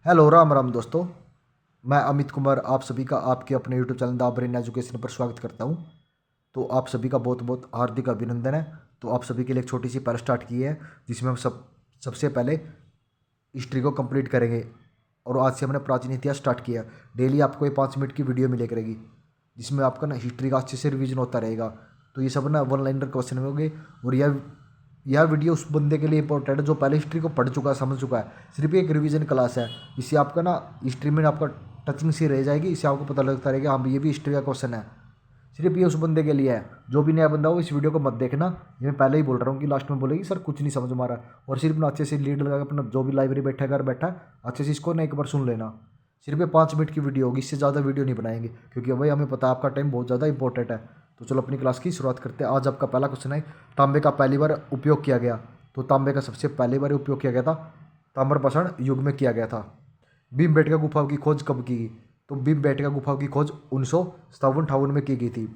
Hello Ram Ram दोस्तों। मैं अमित कुमार आप सभी का आपके अपने YouTube channel the brain education पर स्वागत करता हूं। तो आप सभी का बहुत बहुत हार्दिक अभिनंदन है। तो आप सभी के लिए एक छोटी सी पहल स्टार्ट की है जिसमें हम सबसे पहले हिस्ट्री को कंप्लीट करेंगे। और आज से हमने प्राचीन इतिहास स्टार्ट किया। डेली आपको ये 5 मिनट की वीडियो मिले करेगी जिसमें आपका ना हिस्ट्री का अच्छे से रिवीजन होता रहेगा। तो ये सब ना वन लाइनर क्वेश्चन में होंगे। और यह वीडियो उस बंदे के लिए इंपॉर्टेंट है जो पहले हिस्ट्री को पढ़ चुका है, समझ चुका है। सिर्फ एक रिवीजन क्लास है। इससे आपका ना हिस्ट्री में आपका टचिंग सी रह जाएगी। इससे आपको पता लगता रहेगा हाँ ये भी हिस्ट्री का क्वेश्चन है। सिर्फ ये उस बंदे के लिए है। जो भी नया बंदा हो इस वीडियो को मत देखना। ये मैं पहले ही बोल रहा हूँ कि लास्ट में बोलेगी सर कुछ नहीं समझ में आ रहा। और सिर्फ ना अच्छे से लीड लगा के अपना जो भी लाइब्रेरी बैठा घर बैठा है अच्छे से इसको ना एक बार सुन लेना। सिर्फ ये 5 मिनट की वीडियो होगी, इससे ज़्यादा वीडियो नहीं बनाएंगे क्योंकि भाई हमें पता है आपका टाइम बहुत ज़्यादा इंपॉर्टेंट है। तो चलो अपनी क्लास की शुरुआत करते हैं। आज आपका पहला क्वेश्चन है तांबे का पहली बार उपयोग किया गया। तो तांबे का सबसे पहली बार उपयोग किया गया था ताम्रपाषाण युग में किया गया था। भीमबेटका गुफा की खोज कब की गई? तो भीमबेटका गुफा की खोज 1957-58 में की गई थी।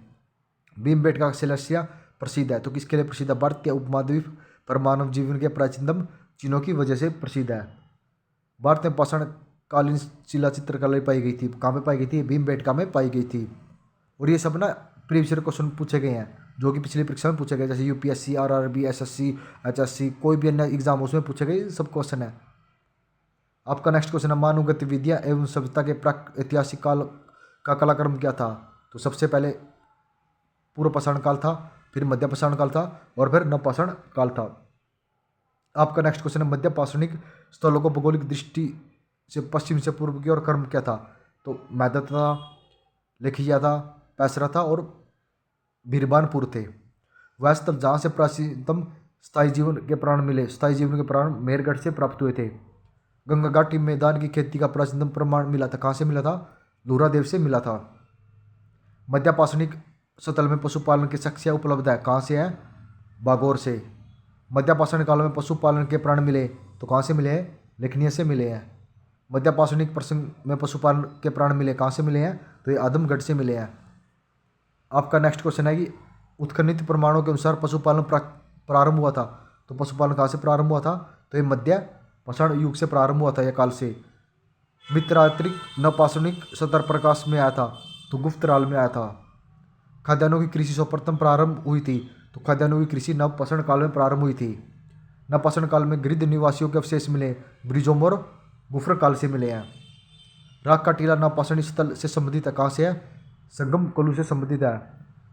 भीमबेटका शिलान्यास प्रसिद्ध है तो किसके लिए प्रसिद्ध है? भारतीय उपमहाद्वीप पर मानव जीवन के प्राचीनतम चिन्हों की वजह से प्रसिद्ध है। भारत में पाषाण कालीन शिला चित्रकला पाई गई थी। कहाँ पे पाई गई थी? भीमबेटका में पाई गई थी। और ये सब ना प्रीवियस ईयर क्वेश्चन पूछे गए हैं जो कि पिछली परीक्षा में पूछे गए, जैसे यूपीएससी, आरआरबी, एसएससी, एचएससी, कोई भी अन्य एग्जाम उसमें पूछे गए सब क्वेश्चन है। आपका नेक्स्ट क्वेश्चन है मानव गतिविधियाँ एवं सभ्यता के प्राक ऐतिहासिक काल का कालक्रम क्या था? तो सबसे पहले पूर्व पाषाण काल था, फिर मध्य पाषाण काल था और फिर नवपाषाण काल था। आपका नेक्स्ट क्वेश्चन है मध्य पाषाणिक स्थलों को भौगोलिक दृष्टि से पश्चिम से पूर्व की ओर क्रम क्या था? तो मैदत था, लेखिया था, पैसरा था और बीरबानपुर थे। वह स्थल जहाँ से प्राचीनतम स्थायी जीवन के प्राण मिले, स्थायी जीवन के प्राण मेरगढ़ से प्राप्त हुए थे। गंगा घाटी मैदान की खेती का प्राचीनतम प्रमाण मिला था, कहाँ से मिला था? लूरादेव से मिला था। मध्य पाषाणिक सतल में पशुपालन की शक्तियाँ उपलब्ध है, कहाँ से है? बागौर से। मध्य पाषाण काल में पशुपालन के प्राण मिले तो कहाँ से मिले हैं? लेखनीय से मिले हैं। मध्य पाषाणिक प्रसंग में पशुपालन के प्राण मिले कहाँ से मिले हैं? तो ये आदमगढ़ से मिले हैं। आपका नेक्स्ट क्वेश्चन है कि उत्खनित प्रमाणों के अनुसार पशुपालन प्रारंभ हुआ था। तो पशुपालन कहाँ से प्रारंभ हुआ था? तो ये मध्य पाषाण युग से प्रारंभ हुआ था, यह काल से। मित्रात्रिक नवपाषाणिक सतर प्रकाश में आया था तो गुप्तराल में आया था। खाद्यान्नों की कृषि सर्वप्रथम प्रारंभ हुई थी तो खाद्यान्नों की कृषि नवपाषाण काल में प्रारंभ हुई थी। नवपाषाण काल में गृह निवासियों के अवशेष मिले, ब्रिजोम और गुफर काल से मिले हैं। राख का टीला नवपाषाणी स्थल से संबंधित है, कहाँ से है? संगम कुल्लू से संबंधित है।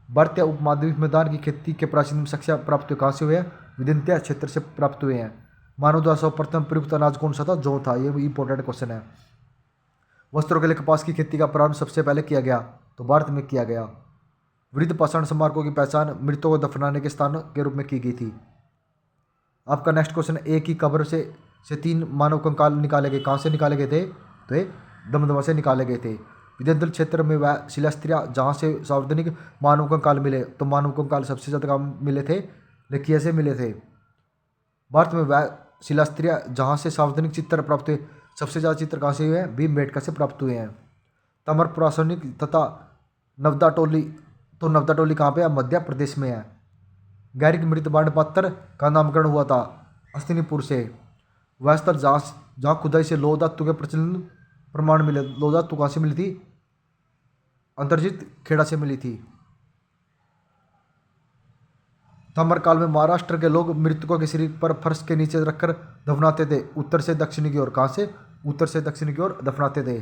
भारतीय उपमहाद्वीप में धान की खेती के प्राचीन शिक्षा प्राप्त हुए, कहाँ से हुए हैं? विंध्य क्षेत्र से प्राप्त हुए हैं। मानव द्वारा सर्वप्रथम प्रयुक्त अनाज कौन सा था? जौ था। ये भी इंपॉर्टेंट क्वेश्चन है। वस्त्रों के लिए कपास की खेती का प्रारंभ सबसे पहले किया गया तो भारत में किया गया। वृद्ध पाषाण स्मारकों की पहचान मृतकों को दफनाने के स्थान के रूप में की गई थी। आपका नेक्स्ट क्वेश्चन, एक ही कब्र से 3 मानव कंकाल निकाले गए, कहाँ से निकाले गए थे? तो ये दमदमा से निकाले गए थे। विंध्याचल क्षेत्र में वह शिलास्त्रियाँ जहाँ से सार्वजनिक मानव कंकाल मिले तो मानव कंकाल सबसे ज़्यादा कहाँ मिले थे? लेखिया से मिले थे। भारत में वह शिलास्त्रियाँ जहाँ से सार्वजनिक चित्र प्राप्त हुए, सबसे ज़्यादा चित्र कहाँ से हुए हैं? भीमबेटका से प्राप्त हुए हैं। तमर प्रासनिक तथा नवदा टोली, तो नवदा टोली कहाँ पे है? मध्य प्रदेश में है। गैरिक मृत बाणपात्र का नामकरण हुआ था हस्तिनीपुर से। वह स्थल जहाँ खुदाई से लौह धातु के प्रचलन प्रमाण मिले। लौह धातु कहाँ से मिली थी? अंतर्जित खेड़ा से मिली थी। ताम्र काल में महाराष्ट्र के लोग मृतकों के शरीर पर फर्श के नीचे रखकर दफनाते थे, उत्तर से दक्षिण की ओर। कहाँ से? उत्तर से दक्षिण की ओर दफनाते थे।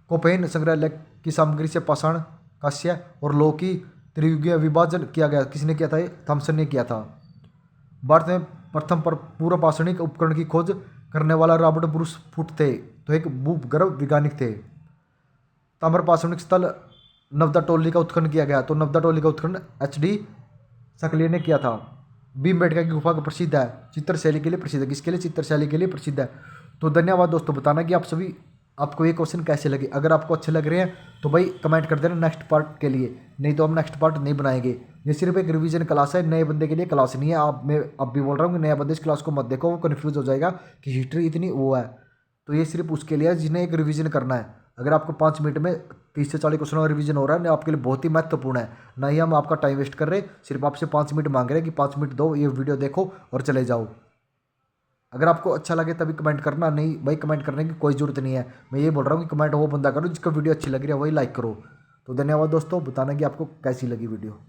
कोपेन संग्रहालय की सामग्री से पाषाण, कांस्य और लोह की त्रियुगीय विभाजन किया गया, किसने किया था? ये थॉमसन ने किया था। भारत में प्रथम पर पूर्व पाषाणिक उपकरण की खोज करने वाला रॉबर्ट ब्रूस फुट थे तो एक भूगर्भ वैज्ञानिक थे। ताम्र पाषाणिक स्थल नवदा टोली का उत्खनन किया गया तो नवदा टोली का उत्खनन एच.डी. सकलिया ने किया था। भीमबेटका की गुफा प्रसिद्ध है, चित्रशैली के लिए प्रसिद्ध है, किसके लिए? चित्रशैली के लिए प्रसिद्ध है। तो धन्यवाद दोस्तों। बताना कि आप सभी आपको ये क्वेश्चन कैसे लगे। अगर आपको अच्छे लग रहे हैं तो भाई कमेंट कर देना नेक्स्ट पार्ट के लिए, नहीं तो हम नेक्स्ट पार्ट नहीं बनाएंगे। ये सिर्फ एक रिवीजन क्लास है, नए बंदे के लिए क्लास नहीं है। मैं अब भी बोल रहा हूँ कि नया बंदे इस क्लास को मत देखो, वो कन्फ्यूज हो जाएगा कि हिस्ट्री इतनी वो है। तो ये सिर्फ उसके लिए है जिन्हें एक रिवीजन करना है। अगर आपको 5 मिनट में 30 से 40 क्वेश्चनों का रिवीजन हो रहा है ना, आपके लिए बहुत ही महत्वपूर्ण है। ना ही हम आपका टाइम वेस्ट कर रहे, सिर्फ आपसे 5 मिनट मांग रहे हैं कि 5 मिनट दो, ये वीडियो देखो और चले जाओ। अगर आपको अच्छा लगे तभी कमेंट करना, नहीं भाई कमेंट करने की कोई ज़रूरत नहीं है। मैं ये बोल रहा हूँ कि कमेंट वो बंदा करो जिसको वीडियो अच्छी लग रही है वही लाइक करो। तो धन्यवाद दोस्तों, बताना कि आपको कैसी लगी वीडियो।